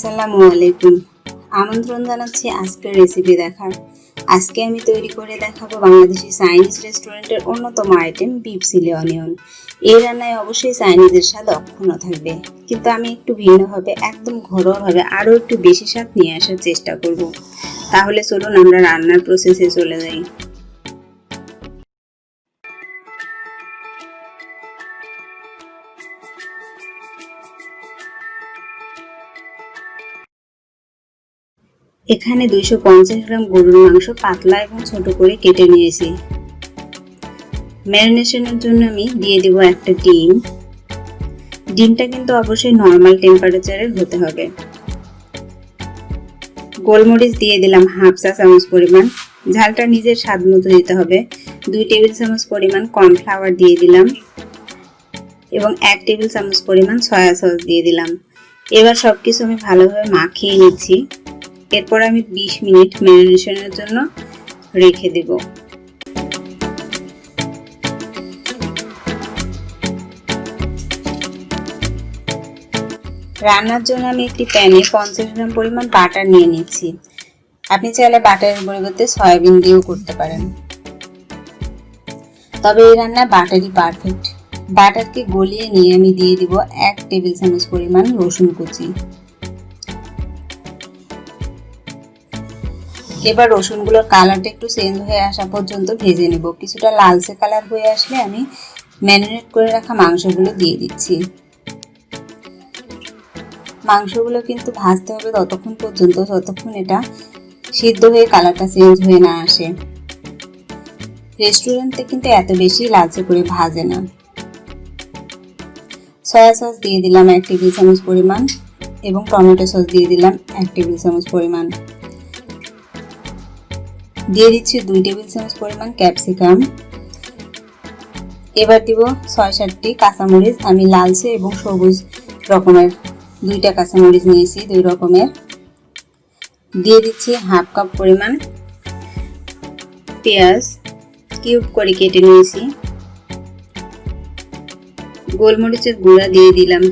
আসসালামু আলাইকুম। আমন্ত্রণ জানাচ্ছি আজকের রেসিপি দেখার। আজকে আমি তৈরি করে দেখাবো বাংলাদেশি চাইনিজ রেস্টুরেন্টের অন্যতম আইটেম বিফ চিলি অনিয়ন। এই রান্নায় অবশ্যই চাইনিজের স্বাদ অক্ষুণ্ণ থাকবে, কিন্তু আমি একটু ভিন্নভাবে, একদম ঘরোয়াভাবে আরও একটু বেশি স্বাদ নিয়ে আসার চেষ্টা করব। তাহলে চলুন আমরা রান্নার প্রসেসে চলে যাই। এখানে 250 গ্রাম গরুর মাংস পাতলা এবং ছোট করে কেটে নিয়েছি। ম্যারিনেশনের জন্য আমি দিয়ে দেব একটা ডিম। ডিমটা কিন্তু অবশ্যই নর্মাল টেম্পারেচারের হতে হবে। গোলমরিচ দিয়ে দিলাম হাফ চা চামচ পরিমাণ, ঝালটা নিজের স্বাদ মতো দিতে হবে। 2 টেবিল চামচ পরিমাণ কর্নফ্লাওয়ার দিয়ে দিলাম এবং 1 টেবিল চামচ পরিমাণ সয়া সস দিয়ে দিলাম। এবার সবকিছু আমি ভালোভাবে মাখিয়ে নিচ্ছি। এরপর আমি 20 মিনিট ম্যারিনেশনের জন্য রেখে দেব। রান্নার জন্য আমি একটি প্যানে 50 গ্রাম পরিমাণ বাটার নিয়ে নিচ্ছি। আপনি চাইলে বাটারের পরিবর্তে সয়াবিন দিয়েও করতে পারেন, তবে এই রান্নায় বাটারই পারফেক্ট। বাটারকে গলিয়ে নিয়ে আমি দিয়ে দিব 1 টেবিল চামচ পরিমাণ রসুন কুচি। এবার রসুনগুলোর কালারটা একটু চেঞ্জ হয়ে আসা পর্যন্ত ভেজে নেব। কিছুটা লালচে কালার হয়ে আসলে আমি ম্যারিনেট করে রাখা মাংসগুলো দিয়ে দিচ্ছি। মাংসগুলো কিন্তু ভাজতে হবে ততক্ষণ পর্যন্ত যতক্ষণ এটা সিদ্ধ হয়ে কালারটা চেঞ্জ হয়ে না আসে। রেস্টুরেন্টে কিন্তু এত বেশি লালচে করে ভাজে না। সয়া সস দিয়ে দিলাম 1 টেবিল চামচ পরিমাণ এবং টমেটো সস দিয়ে দিলাম 1 টেবিল চামচ পরিমাণ। দিয়ে দিচ্ছি 2 টেবিল চামচ পরিমাণ ক্যাপসিকাম। এবার দিব 6-7টি কাঁচামরিচ। আমি লালচে এবং সবুজ রকমের 2টা কাঁচামরিচ নিয়েছি, 2 রকমের। দিয়ে দিচ্ছি হাফ কাপ পরিমাণ পেঁয়াজ কিউব করে কেটে নিয়েছি। গোলমরিচের গুঁড়া দিয়ে দিলাম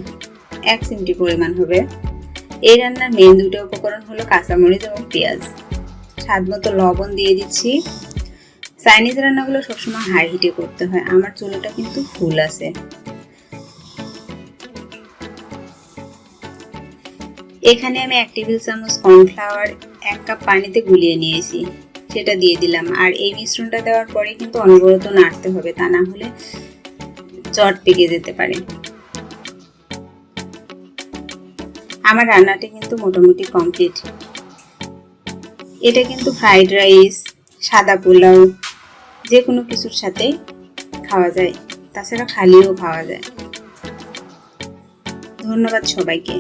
1 চিমটি পরিমাণ হবে। এই রান্নার মেন 2টা উপকরণ হলো কাঁচামরিচ এবং পেঁয়াজ। স্বাদ মতো লবণ দিয়ে দিচ্ছি। চাইনিজ রান্নাগুলো সবসময় হাই হিটে করতে হয়, আমার চুলাটা কিন্তু ফুল আছে। এখানে আমি 1 টেবিল চামচ কর্নফ্লাওয়ার 1 কাপ পানিতে গুলিয়ে নিয়েছি, সেটা দিয়ে দিলাম। আর এই মিশ্রণটা দেওয়ার পরে কিন্তু অনবরত নাড়তে হবে, তা না হলে চট পেকে যেতে পারে। আমার রান্নাটা কিন্তু মোটামুটি কমপ্লিট। এটা কিন্তু ফ্রাইড রাইস, সাদা পোলাও, যে কোনো কিছুর সাথে খাওয়া যায়, তাছাড়া খালিও খাওয়া যায়। ধন্যবাদ সবাইকে।